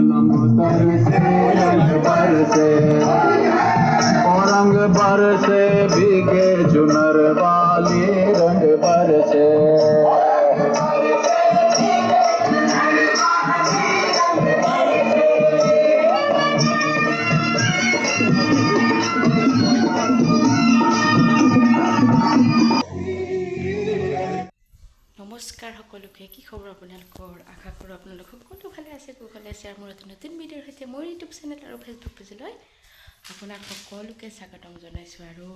रंग बरसे भीगे चुनर वाली रंग बरसे। नमस्कार सकलोके कि खबर आपनालोकर आशा करो आपनालोक सकलो भाले आछे कुशले आछे आर मोर एटा नतुन भिडिओर सहित मोर यूट्यूब चेनेल और फेसबुक पेजলৈ আপোনাক সকলোকে স্বাগতম জনাইছোঁ আৰু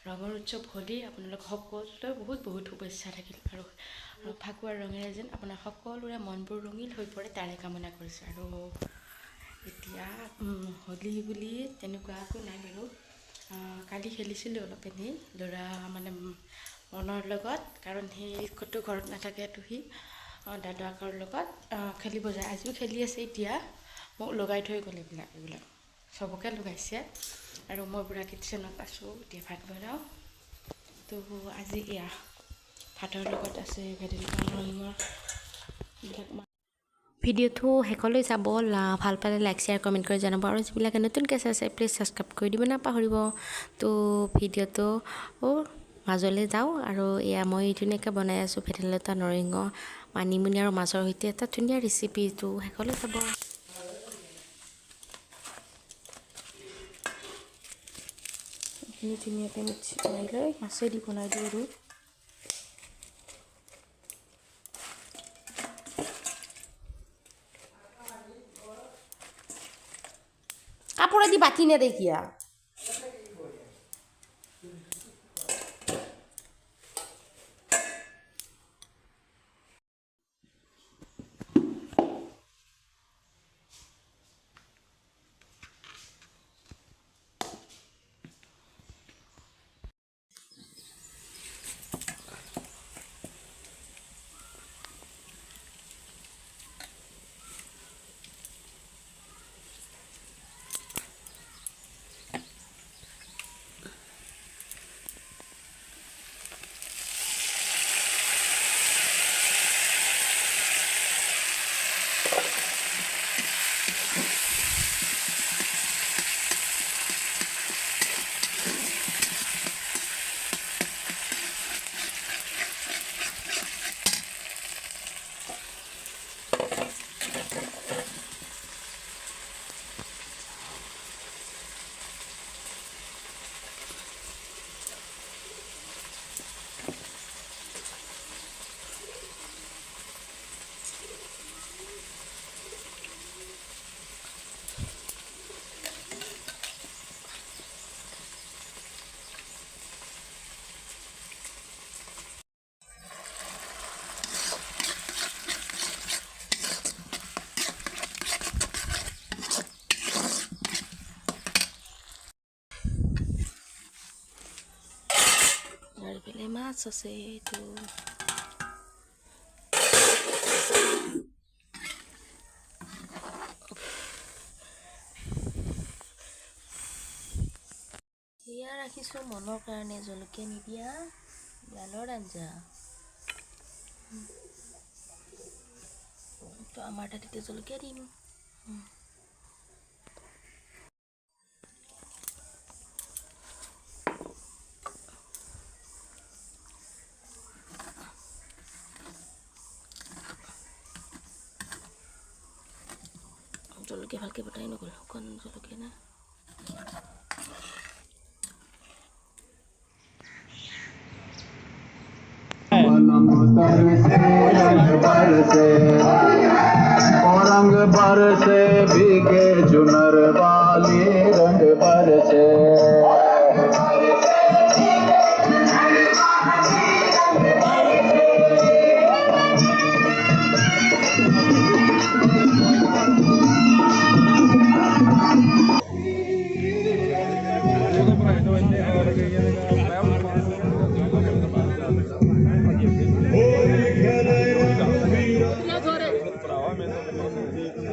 ৰঙৰ উৎসৱ হোলী আপোনালোক সকলোলৈ বহুত বহুত শুভেচ্ছা থাকিল আৰু ফাকুৱাৰ ৰঙেৰে যেন আপোনাৰ সকলোৰে মনবোৰ ৰঙিল হৈ পৰে তাৰে কামনা কৰিছোঁ। আৰু এতিয়া হোলী বুলি তেনেকুৱা একো নাই বাৰু, কালি খেলিছিলোঁ অলপ এনেই ল'ৰা মানে মনৰ লগত, কাৰণ সি ক'তো ঘৰত নাথাকে, তো সি দাদাকৰ লগত খেলিব যায়, আজিও খেলি আছে। এতিয়া মোক লগাই থৈ গ'ল এইবিলাক চবকে লগাইছে আৰু মই পুৰা কিটচেনত আছোঁ, এতিয়া ভাত বনাওঁ। তো আজি এয়া ভাতৰ লগত আছে ভেদাইলতা নৰসিংহ। ভিডিঅ'টো শেষলৈ চাব, ভাল পালে লাইক শ্বেয়াৰ কমেণ্ট কৰি জনাব আৰু যিবিলাকে নতুনকৈ চাইছে প্লিজ ছাবস্ক্ৰাইব কৰি দিব নাপাহৰিব। তো ভিডিঅ'টো মাজলৈ যাওঁ আৰু এয়া মই ধুনীয়াকৈ বনাই আছোঁ ভেদাইলতা নৰসিংহ মানিমুনি আৰু মাছৰ সৈতে এটা ধুনীয়া ৰেচিপিটো শেষলৈ চাব। ধুনীয়াকৈ মিক্সি বনাই লৈ মাছেদি বনাই দিওঁ আৰু কাপোৰেদি বাতি নেদে কিয়া। Belah mas selesai itu. Dia rakhisu mono karone jolkia nidia lalor anja. To amar tatite jolkia dim. জলকীয়া ভালকৈ বটাই নগ'ল, শুকান জলকীয়া না। रंग बरसे भीगे चुनर वाली रंग बरसे।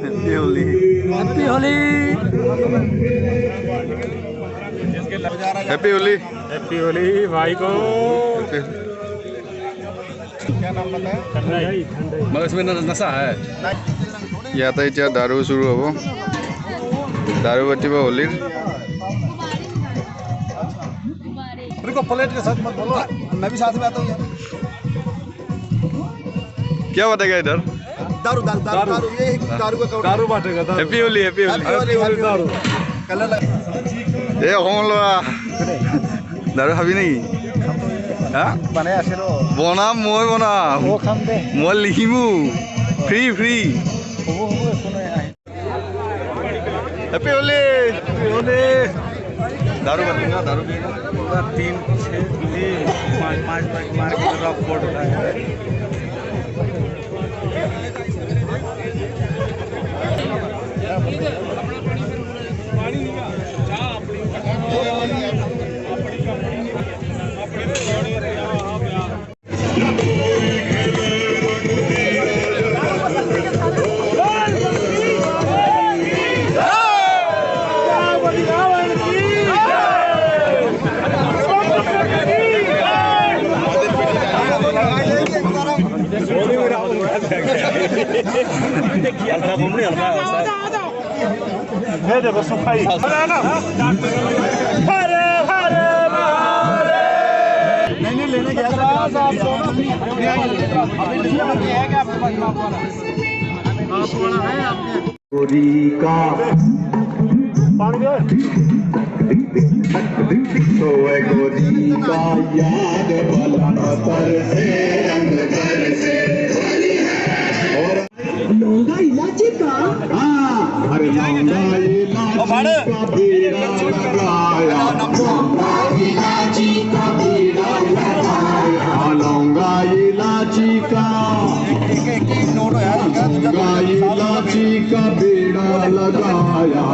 Happy Holi, happy Holi, happy Holi भाई को। क्या नाम बताया? ठंडाई। मगर इसमें नशा है। ইয়াতে এতিয়া দাৰু শুৰু হ'ব दारू बत्ती पर होली रुको प्लेट के साथ मत बोलो मैं भी साथ में आता हूँ यार क्या बताएगा इधर दारू दारू दारू दारू ये दारू का दारू बांटेगा हैप्पी होली दारू कलर ए कौन लोआ दारू खाबी नहीं हाँ बने ऐसे लो बना मैं बना वो खाम दे मैं लिखिमु फ्री फ्री वो सुनो हैप्पी होली दारू बंद दारू पी 3 6 5 5 मार के रॉक बोर्ड देखो सफाई नहीं लेने गया गोरी का तो गोरी का याद बला पर से रंग पर से और लौंगा इलायची का अरे लौंगा इलायची का बीड़ा लगाया इलायची का बीड़ा लगाया लौंगा इलायची का नोट है लौंगा इलायची का बीड़ा लगाया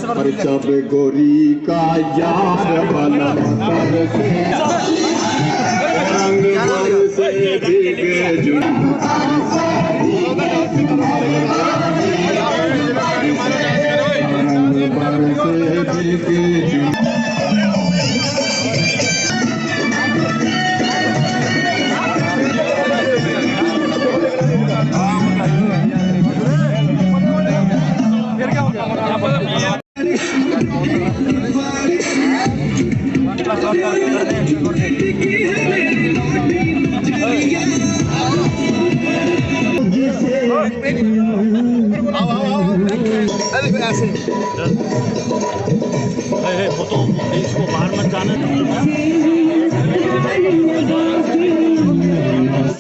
पर जब गोरी का याद बला पर से रंग पर से भीगे जुन फोटो इसको बाहर मत जाना